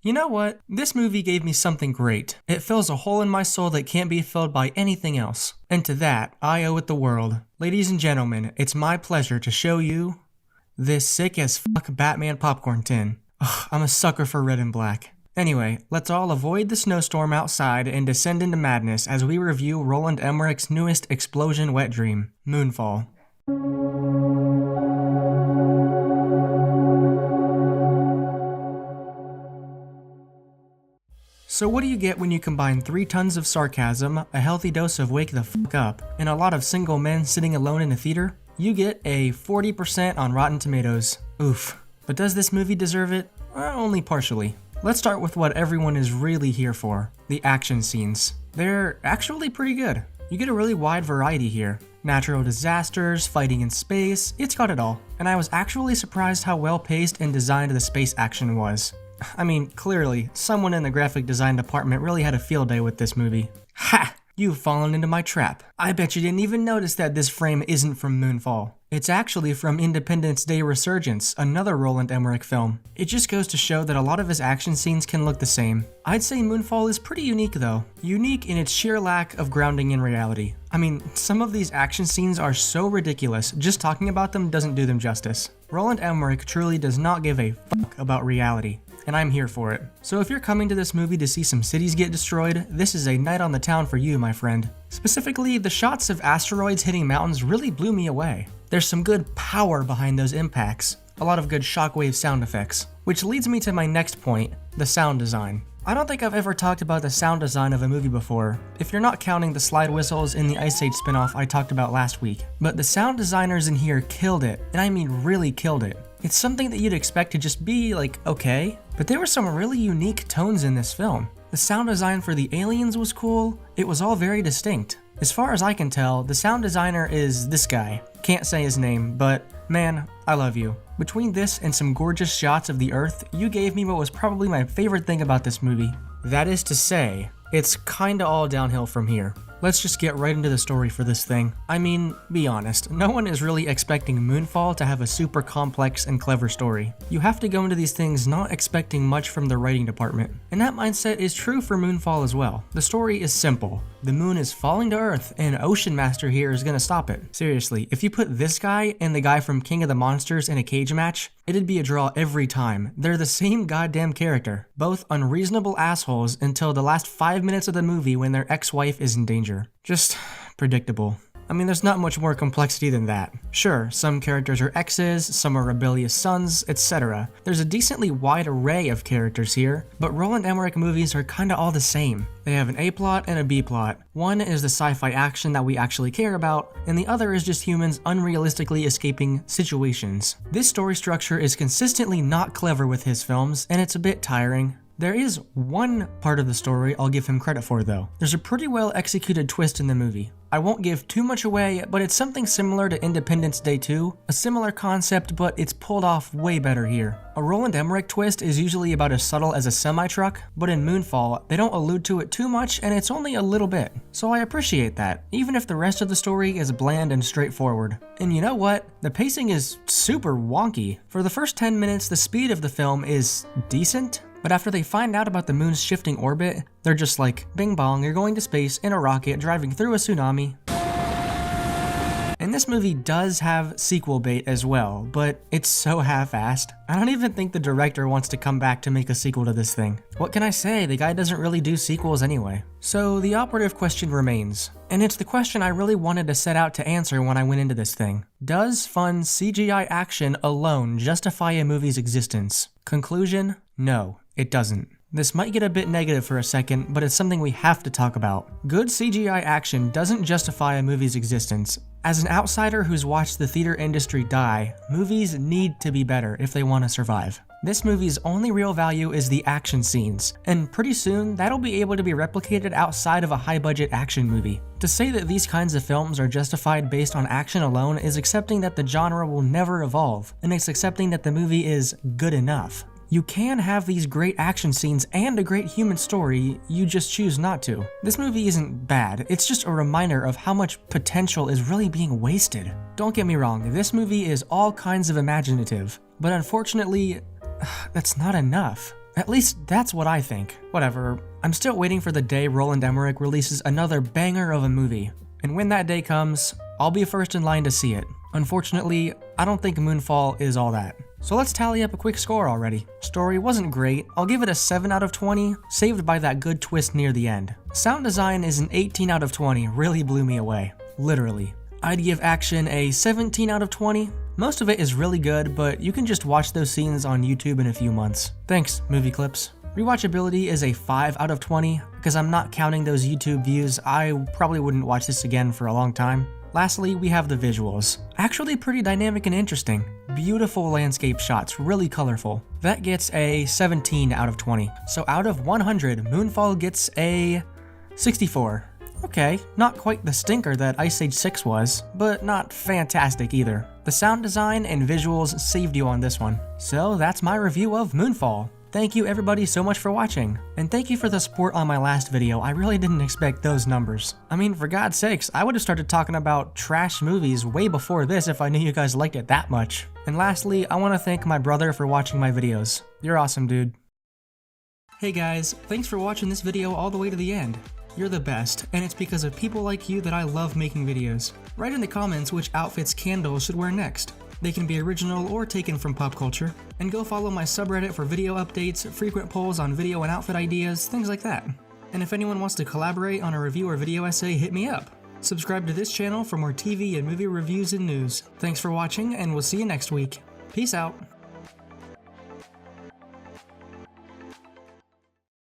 You know what? This movie gave me something great. It fills a hole in my soul that can't be filled by anything else. And to that, I owe it the world. Ladies and gentlemen, it's my pleasure to show you this sick as fuck Batman popcorn tin. Ugh, I'm a sucker for red and black. Anyway, let's all avoid the snowstorm outside and descend into madness as we review Roland Emmerich's newest explosion wet dream, Moonfall. So what do you get when you combine 3 tons of sarcasm, a healthy dose of wake the fuck up, and a lot of single men sitting alone in a theater? You get a 40% on Rotten Tomatoes. Oof. But does this movie deserve it? Only partially. Let's start with what everyone is really here for, the action scenes. They're actually pretty good. You get a really wide variety here. Natural disasters, fighting in space, it's got it all. And I was actually surprised how well paced and designed the space action was. I mean, clearly, someone in the graphic design department really had a field day with this movie. Ha! You've fallen into my trap. I bet you didn't even notice that this frame isn't from Moonfall. It's actually from Independence Day Resurgence, another Roland Emmerich film. It just goes to show that a lot of his action scenes can look the same. I'd say Moonfall is pretty unique though. Unique in its sheer lack of grounding in reality. I mean, some of these action scenes are so ridiculous, just talking about them doesn't do them justice. Roland Emmerich truly does not give a fuck about reality, and I'm here for it. So if you're coming to this movie to see some cities get destroyed, this is a night on the town for you, my friend. Specifically, the shots of asteroids hitting mountains really blew me away. There's some good power behind those impacts, a lot of good shockwave sound effects, which leads me to my next point, the sound design. I don't think I've ever talked about the sound design of a movie before, if you're not counting the slide whistles in the Ice Age spinoff I talked about last week. But the sound designers in here killed it, and I mean really killed it. It's something that you'd expect to just be like, okay, but there were some really unique tones in this film. The sound design for the aliens was cool, it was all very distinct. As far as I can tell, the sound designer is this guy. Can't say his name, but man, I love you. Between this and some gorgeous shots of the Earth, you gave me what was probably my favorite thing about this movie. That is to say, it's kinda all downhill from here. Let's just get right into the story for this thing. I mean, be honest, no one is really expecting Moonfall to have a super complex and clever story. You have to go into these things not expecting much from the writing department. And that mindset is true for Moonfall as well. The story is simple. The moon is falling to Earth, and Ocean Master here is gonna stop it. Seriously, if you put this guy and the guy from King of the Monsters in a cage match, it'd be a draw every time. They're the same goddamn character. Both unreasonable assholes until the last 5 minutes of the movie when their ex-wife is in danger. Just predictable. I mean, there's not much more complexity than that. Sure, some characters are exes, some are rebellious sons, etc. There's a decently wide array of characters here, but Roland Emmerich movies are kinda all the same. They have an A plot and a B plot. One is the sci-fi action that we actually care about, and the other is just humans unrealistically escaping situations. This story structure is consistently not clever with his films, and it's a bit tiring. There is one part of the story I'll give him credit for though. There's a pretty well executed twist in the movie. I won't give too much away, but it's something similar to Independence Day 2. A similar concept, but it's pulled off way better here. A Roland Emmerich twist is usually about as subtle as a semi-truck, but in Moonfall, they don't allude to it too much and it's only a little bit. So I appreciate that, even if the rest of the story is bland and straightforward. And you know what? The pacing is super wonky. For the first 10 minutes, the speed of the film is decent. But after they find out about the moon's shifting orbit, they're just like, bing bong, you're going to space in a rocket driving through a tsunami. And this movie does have sequel bait as well, but it's so half-assed. I don't even think the director wants to come back to make a sequel to this thing. What can I say? The guy doesn't really do sequels anyway. So the operative question remains, and it's the question I really wanted to set out to answer when I went into this thing. Does fun CGI action alone justify a movie's existence? Conclusion? No, it doesn't. This might get a bit negative for a second, but it's something we have to talk about. Good CGI action doesn't justify a movie's existence. As an outsider who's watched the theater industry die, movies need to be better if they want to survive. This movie's only real value is the action scenes, and pretty soon that'll be able to be replicated outside of a high-budget action movie. To say that these kinds of films are justified based on action alone is accepting that the genre will never evolve, and it's accepting that the movie is good enough. You can have these great action scenes and a great human story, you just choose not to. This movie isn't bad, it's just a reminder of how much potential is really being wasted. Don't get me wrong, this movie is all kinds of imaginative, but unfortunately, that's not enough. At least that's what I think. Whatever, I'm still waiting for the day Roland Emmerich releases another banger of a movie. And when that day comes, I'll be first in line to see it. Unfortunately, I don't think Moonfall is all that. So let's tally up a quick score already. Story wasn't great, I'll give it a 7 out of 20, saved by that good twist near the end. Sound design is an 18 out of 20, really blew me away. Literally. I'd give action a 17 out of 20. Most of it is really good, but you can just watch those scenes on YouTube in a few months. Thanks, movie clips. Rewatchability is a 5 out of 20, because I'm not counting those YouTube views. I probably wouldn't watch this again for a long time. Lastly, we have the visuals. Actually pretty dynamic and interesting. Beautiful landscape shots, really colorful. That gets a 17 out of 20. So out of 100, Moonfall gets a 64. Okay, not quite the stinker that Ice Age 6 was, but not fantastic either. The sound design and visuals saved you on this one. So that's my review of Moonfall. Thank you everybody so much for watching, and thank you for the support on my last video. I really didn't expect those numbers. I mean, for God's sakes, I would have started talking about trash movies way before this if I knew you guys liked it that much. And lastly, I want to thank my brother for watching my videos. You're awesome, dude. Hey guys, thanks for watching this video all the way to the end. You're the best, and it's because of people like you that I love making videos. Write in the comments which outfits Candle should wear next. They can be original or taken from pop culture. And go follow my subreddit for video updates, frequent polls on video and outfit ideas, things like that. And if anyone wants to collaborate on a review or video essay, hit me up. Subscribe to this channel for more TV and movie reviews and news. Thanks for watching, and we'll see you next week. Peace out.